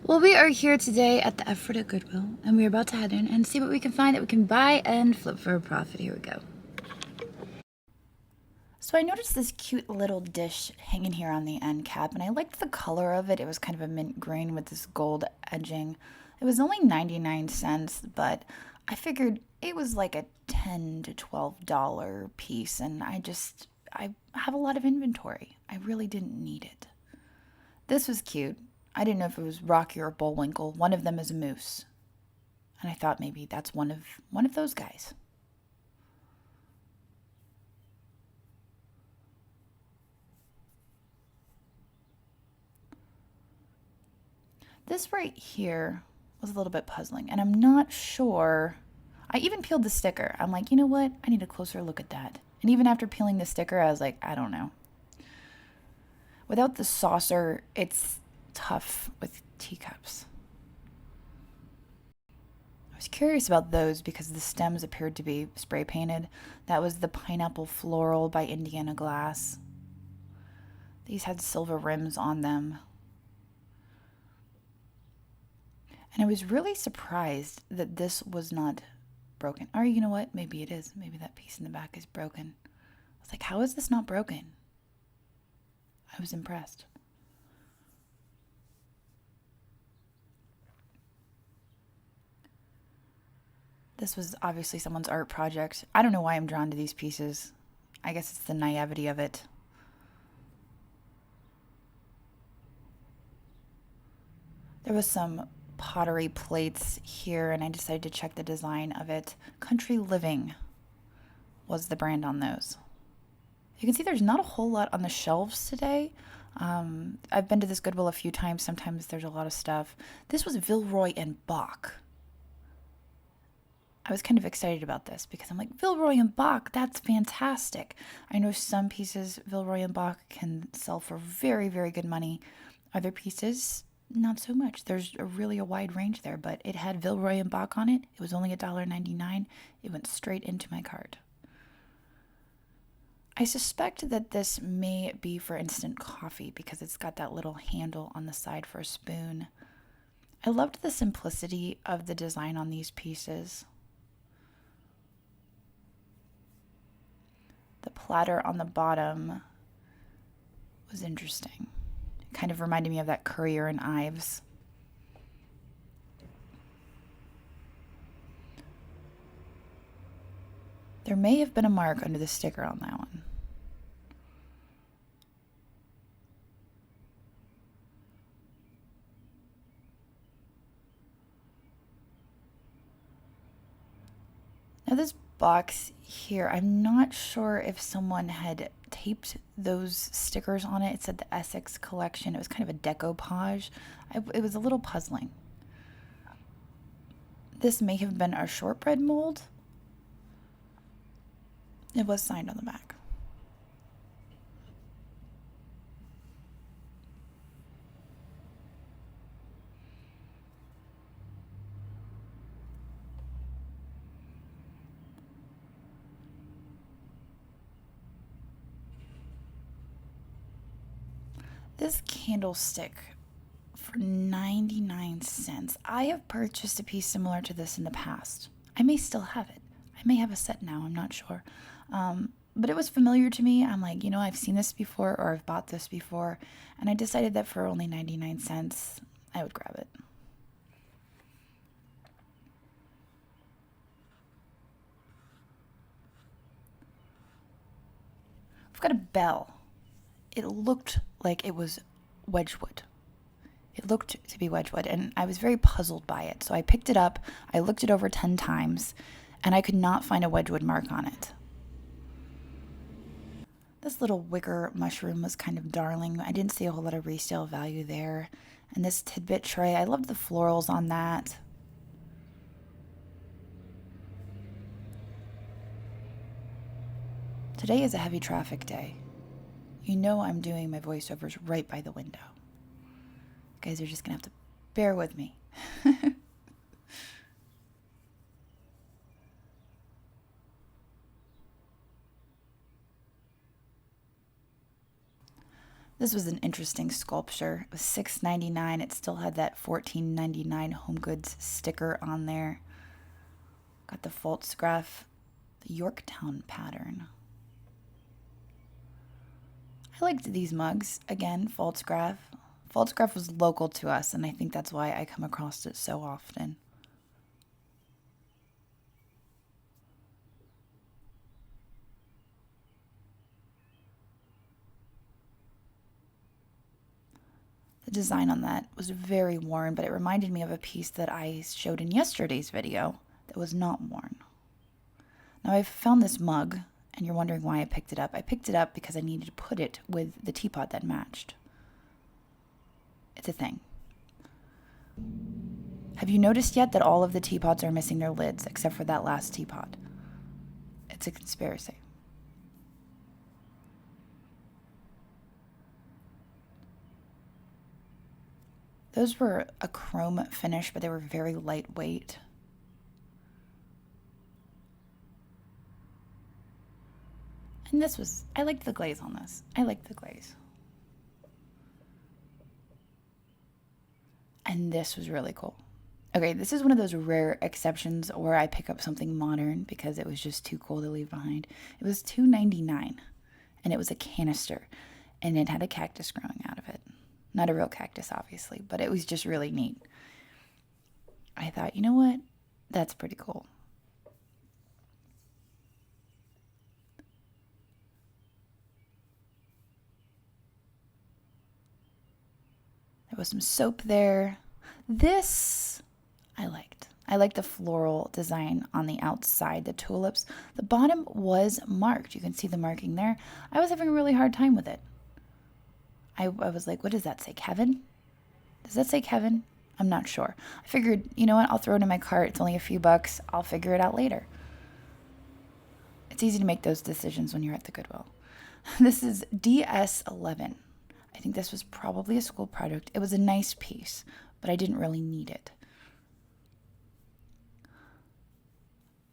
Well, we are here today at the effort at Goodwill, and we're about to head in and see what we can find that we can buy and flip for a profit. Here we go. So I noticed this cute little dish hanging here on the end cap, and I liked the color of it. It was kind of a mint green with this gold edging. It was only 99 cents, but I figured it was like a $10 to $12 piece, and I have a lot of inventory. I really didn't need it. This was cute. I didn't know if it was Rocky or Bullwinkle. One of them is a moose. And I thought maybe that's one of those guys. This right here was a little bit puzzling, and I'm not sure. I even peeled the sticker. I'm like, you know what? I need a closer look at that. And even after peeling the sticker, I was like, I don't know. Without the saucer, it's tough with teacups. I was curious about those because the stems appeared to be spray painted. That was the Pineapple Floral by Indiana Glass. These had silver rims on them. And I was really surprised that this was not broken. Or you know what? Maybe it is. Maybe that piece in the back is broken. I was like, how is this not broken? I was impressed. This was obviously someone's art project. I don't know why I'm drawn to these pieces. I guess it's the naivety of it. There was some pottery plates here, and I decided to check the design of it. Country Living was the brand on those. You can see there's not a whole lot on the shelves today. I've been to this Goodwill a few times. Sometimes there's a lot of stuff. This was Villeroy and Boch. I was kind of excited about this because I'm like, Villeroy and Boch, that's fantastic. I know some pieces Villeroy and Boch can sell for very, very good money. Other pieces, not so much. There's a wide range there, but it had Villeroy and Boch on it. It was only $1.99. It went straight into my cart. I suspect that this may be for instant coffee because it's got that little handle on the side for a spoon. I loved the simplicity of the design on these pieces. The platter on the bottom was interesting. It kind of reminded me of that Currier and Ives. There may have been a mark under the sticker on that one. Now this box here, I'm not sure if someone had taped those stickers on it. It said the Essex collection. It was kind of a decoupage. It was a little puzzling. This may have been a shortbread mold. It was signed on the back. This candlestick for 99 cents. I have purchased a piece similar to this in the past. I may still have it. I may have a set now, I'm not sure. But it was familiar to me. I'm like, I've seen this before or I've bought this before. And I decided that for only 99 cents, I would grab it. I've got a bell. It looked like it was Wedgwood. It looked to be Wedgwood, and I was very puzzled by it. So I picked it up, I looked it over 10 times, and I could not find a Wedgwood mark on it. This little wicker mushroom was kind of darling. I didn't see a whole lot of resale value there. And this tidbit tray, I loved the florals on that. Today is a heavy traffic day. I'm doing my voiceovers right by the window. You guys are just going to have to bear with me. This was an interesting sculpture. It was $6.99. It still had that $14.99 Home Goods sticker on there. Got the Volksgraph, the Yorktown pattern. I liked these mugs. Again, Volksgraph. Volksgraph was local to us, and I think that's why I come across it so often. The design on that was very worn, but it reminded me of a piece that I showed in yesterday's video that was not worn. Now I've found this mug, and you're wondering why I picked it up. I picked it up because I needed to put it with the teapot that matched. It's a thing. Have you noticed yet that all of the teapots are missing their lids except for that last teapot? It's a conspiracy. Those were a chrome finish, but they were very lightweight. And this was, I liked the glaze on this. I liked the glaze. And this was really cool. Okay, this is one of those rare exceptions where I pick up something modern because it was just too cool to leave behind. It was $2.99, and it was a canister, and it had a cactus growing out of it. Not a real cactus, obviously, but it was just really neat. I thought, you know what? That's pretty cool. There was some soap there. This I liked. I liked the floral design on the outside, the tulips. The bottom was marked. You can see the marking there. I was having a really hard time with it. I was like, what does that say, Kevin? Does that say Kevin? I'm not sure. I figured, you know what? I'll throw it in my cart. It's only a few bucks. I'll figure it out later. It's easy to make those decisions when you're at the Goodwill. This is DS11. I think this was probably a school product. It was a nice piece, but I didn't really need it.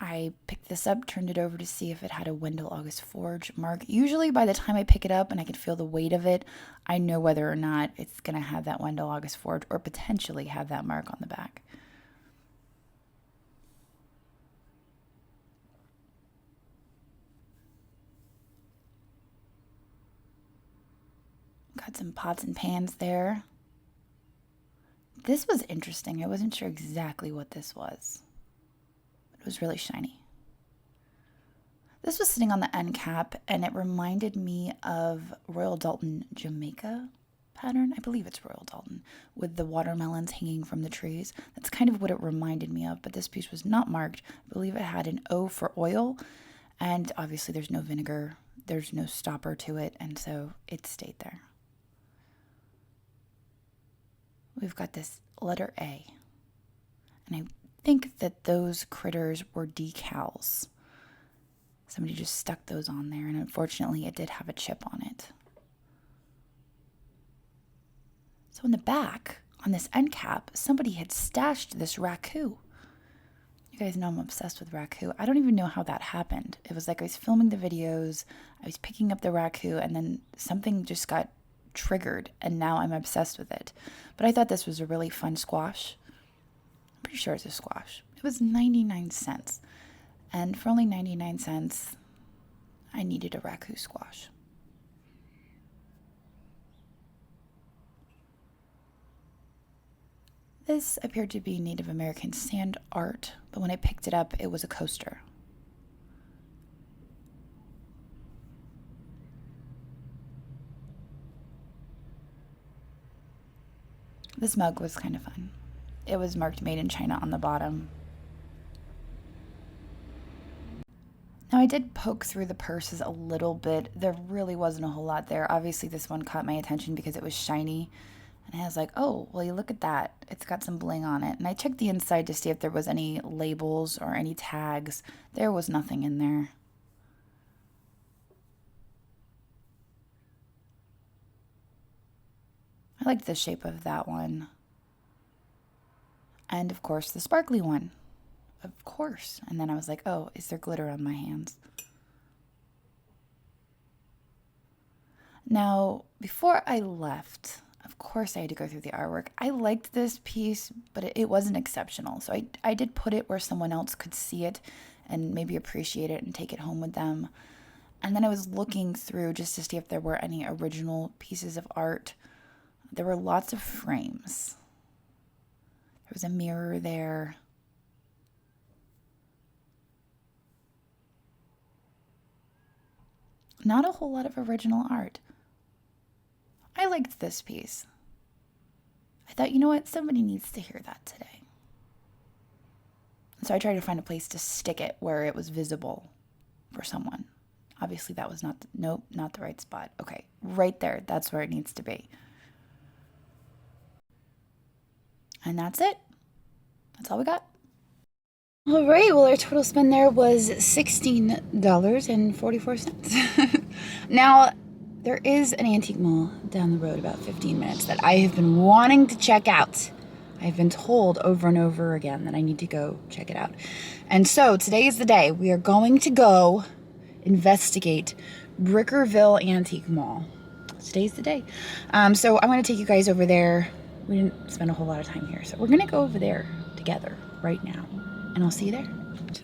I picked this up, turned it over to see if it had a Wendell August Forge mark. Usually by the time I pick it up and I can feel the weight of it, I know whether or not it's going to have that Wendell August Forge or potentially have that mark on the back. Got some pots and pans there. This was interesting. I wasn't sure exactly what this was. It was really shiny. This was sitting on the end cap, and it reminded me of Royal Dalton Jamaica pattern. I believe it's Royal Dalton, with the watermelons hanging from the trees. That's kind of what it reminded me of, but this piece was not marked. I believe it had an O for oil, and obviously there's no vinegar. There's no stopper to it, and so it stayed there. We've got this letter A, and I think that those critters were decals. Somebody just stuck those on there, and unfortunately it did have a chip on it. So in the back, on this end cap, somebody had stashed this raku. You guys know I'm obsessed with raku. I don't even know how that happened. It was like I was filming the videos, I was picking up the raku, and then something just got triggered, and now I'm obsessed with it. But I thought this was a really fun squash. I'm pretty sure it's a squash. It was 99 cents. And for only 99 cents, I needed a raku squash. This appeared to be Native American sand art, but when I picked it up, it was a coaster. This mug was kind of fun. It was marked Made in China on the bottom. Now I did poke through the purses a little bit. There really wasn't a whole lot there. Obviously this one caught my attention because it was shiny. And I was like, oh, well, you look at that. It's got some bling on it. And I checked the inside to see if there was any labels or any tags. There was nothing in there. I liked the shape of that one. And of course, the sparkly one. Of course. And then I was like, oh, is there glitter on my hands? Now, before I left, of course I had to go through the artwork. I liked this piece, but it wasn't exceptional. So I did put it where someone else could see it and maybe appreciate it and take it home with them. And then I was looking through just to see if there were any original pieces of art. There were lots of frames. There was a mirror there. Not a whole lot of original art. I liked this piece. I thought, you know what? Somebody needs to hear that today. So I tried to find a place to stick it where it was visible for someone. Obviously that was not the right spot. Okay, right there. That's where it needs to be. And that's it. That's all we got. All right, well, our total spend there was $16.44. Now, there is an antique mall down the road about 15 minutes that I have been wanting to check out. I've been told over and over again that I need to go check it out. And so today is the day. We are going to go investigate Brickerville Antique Mall. Today's the day. So I'm going to take you guys over there. We didn't spend a whole lot of time here, so we're going to go over there together right now, and I'll see you there.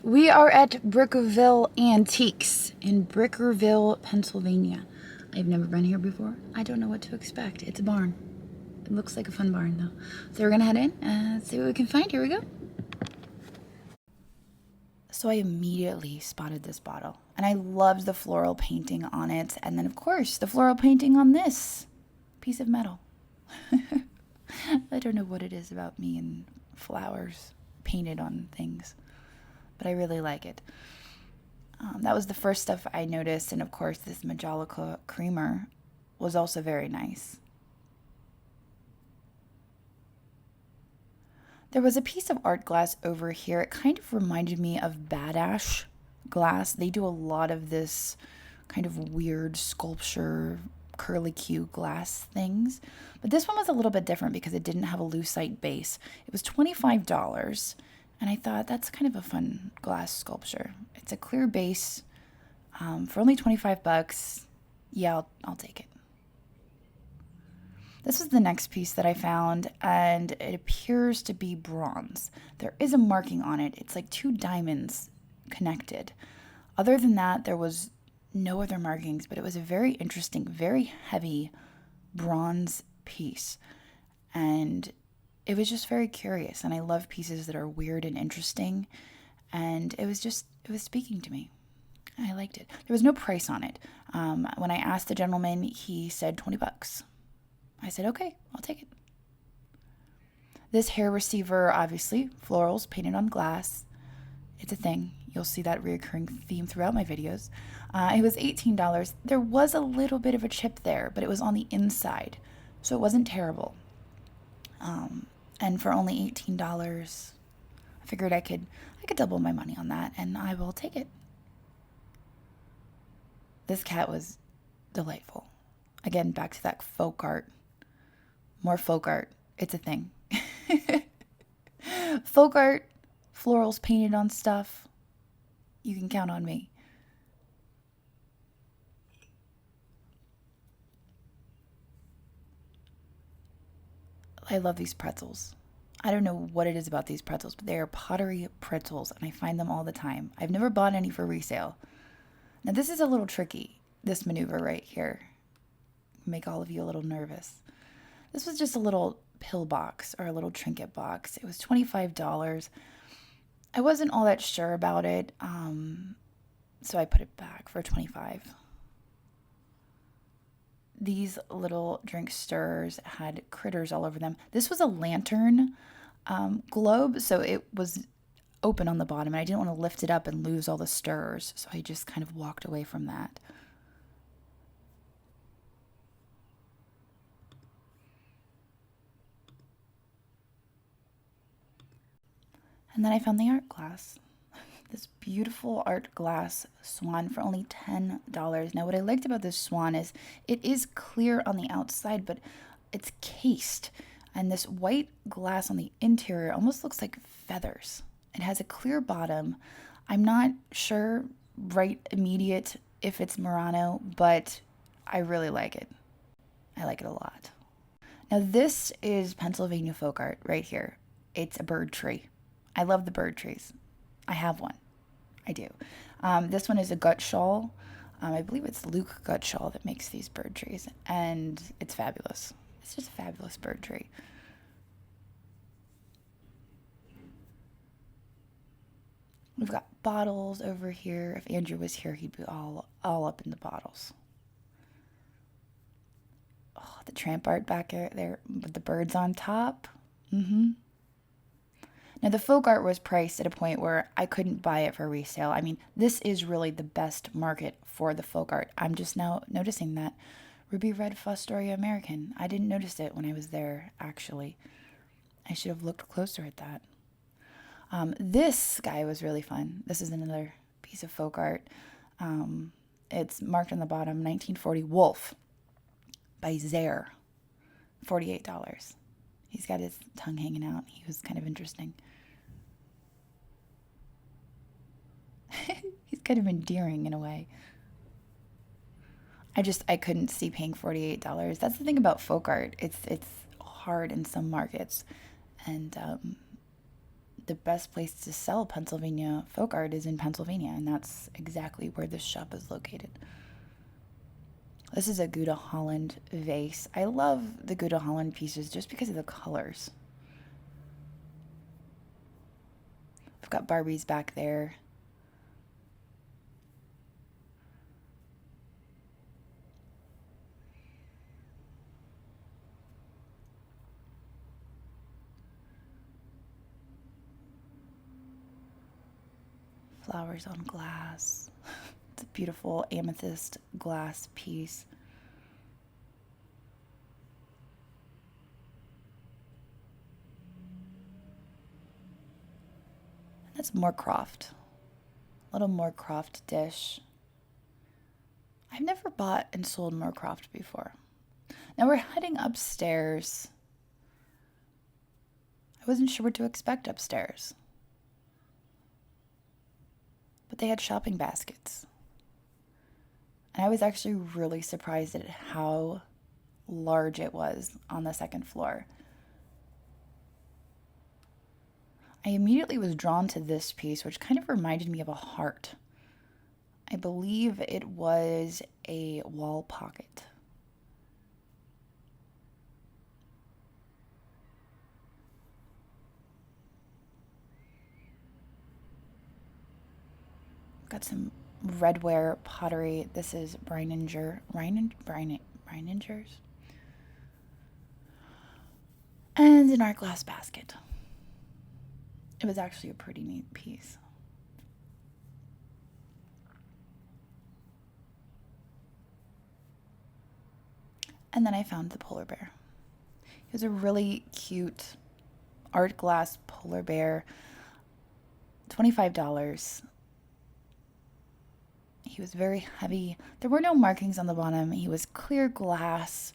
We are at Brickerville Antiques in Brickerville, Pennsylvania. I've never been here before. I don't know what to expect. It's a barn. It looks like a fun barn, though. So we're going to head in and see what we can find. Here we go. So I immediately spotted this bottle, and I loved the floral painting on it, and then, of course, the floral painting on this piece of metal. I don't know what it is about me and flowers painted on things, but I really like it. That was the first stuff I noticed, and of course this Majolica creamer was also very nice. There was a piece of art glass over here. It kind of reminded me of Badash glass. They do a lot of this kind of weird sculpture, curlicue glass things. But this one was a little bit different because it didn't have a lucite base. It was $25, and I thought that's kind of a fun glass sculpture. It's a clear base for only $25. Yeah, I'll take it. This was the next piece that I found, and it appears to be bronze. There is a marking on it. It's like two diamonds connected. Other than that, there was no other markings, but it was a very interesting, very heavy bronze piece. And it was just very curious, and I love pieces that are weird and interesting, and it was speaking to me. I liked it. There was no price on it. When I asked the gentleman, he said $20. I said, okay, I'll take it. This hair receiver, obviously, florals painted on glass. It's a thing. You'll see that reoccurring theme throughout my videos. It was $18. There was a little bit of a chip there, but it was on the inside, so it wasn't terrible. And for only $18, I figured I could double my money on that, and I will take it. This cat was delightful. Again, back to that folk art. More folk art. It's a thing. Folk art, florals painted on stuff. You can count on me. I love these pretzels. I don't know what it is about these pretzels, but they are Pottery Pretzels, and I find them all the time. I've never bought any for resale. Now, this is a little tricky, this maneuver right here. Make all of you a little nervous. This was just a little pill box or a little trinket box. It was $25. I wasn't all that sure about it, so I put it back for $25. These little drink stirrers had critters all over them. This was a lantern globe, so it was open on the bottom, and I didn't want to lift it up and lose all the stirrers, so I just kind of walked away from that. And then I found the art glass. This beautiful art glass swan for only $10. Now, what I liked about this swan is it is clear on the outside, but it's cased. And this white glass on the interior almost looks like feathers. It has a clear bottom. I'm not sure right immediate if it's Murano, but I really like it. I like it a lot. Now this is Pennsylvania folk art right here. It's a bird tree. I love the bird trees. I have one. I do. This one is a gut shawl. I believe it's Luke Gutschall that makes these bird trees, and it's fabulous. It's just a fabulous bird tree. We've got bottles over here. If Andrew was here, he'd be all up in the bottles. Oh, the tramp art back there with the birds on top. Now, the folk art was priced at a point where I couldn't buy it for resale. I mean, this is really the best market for the folk art. I'm just now noticing that. Ruby Red Fostoria American. I didn't notice it when I was there, actually. I should have looked closer at that. This guy was really fun. This is another piece of folk art. It's marked on the bottom, 1940 Wolf by Zare, $48. He's got his tongue hanging out. He was kind of interesting. He's kind of endearing in a way. I couldn't see paying $48. That's the thing about folk art. It's hard in some markets. And the best place to sell Pennsylvania folk art is in Pennsylvania. And that's exactly where this shop is located. This is a Gouda Holland vase. I love the Gouda Holland pieces just because of the colors. I've got Barbies back there. Flowers on glass. It's a beautiful amethyst glass piece. That's Moorcroft. A little Moorcroft dish. I've never bought and sold Moorcroft before. Now we're heading upstairs. I wasn't sure what to expect upstairs. But they had shopping baskets. And I was actually really surprised at how large it was on the second floor. I immediately was drawn to this piece, which kind of reminded me of a heart. I believe it was a wall pocket. Got some redware pottery. This is Breininger's. And an art glass basket. It was actually a pretty neat piece. And then I found the polar bear. It was a really cute art glass polar bear. $25. He was very heavy. There were no markings on the bottom. He was clear glass.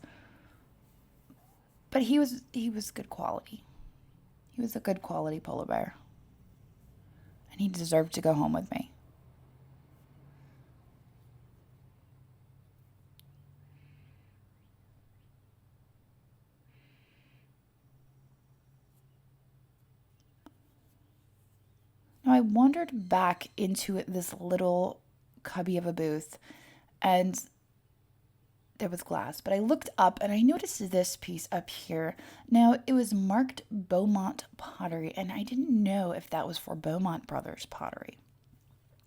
But he was good quality. He was a good quality polar bear. And he deserved to go home with me. Now I wandered back into this little cubby of a booth, and there was glass, but I looked up and I noticed this piece up here. Now it was marked Beaumont pottery, and I didn't know if that was for Beaumont Brothers pottery.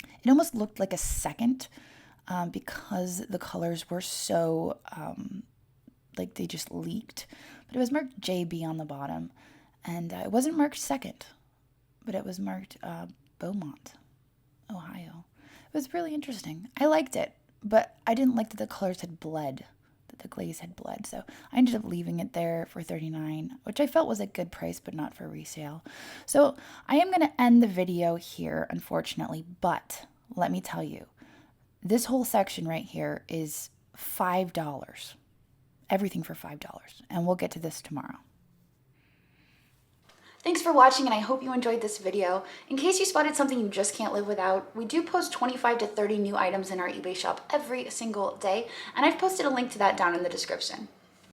It almost looked like a second because the colors were so like they just leaked, but it was marked JB on the bottom, and it wasn't marked second, but it was marked Beaumont, Ohio. It was really interesting. I liked it, but I didn't like that the colors had bled, that the glaze had bled. So I ended up leaving it there for $39, which I felt was a good price, but not for resale. So I am going to end the video here, unfortunately, but let me tell you, this whole section right here is $5. Everything for $5, and we'll get to this tomorrow. Thanks for watching, and I hope you enjoyed this video. In case you spotted something you just can't live without, we do post 25 to 30 new items in our eBay shop every single day, and I've posted a link to that down in the description.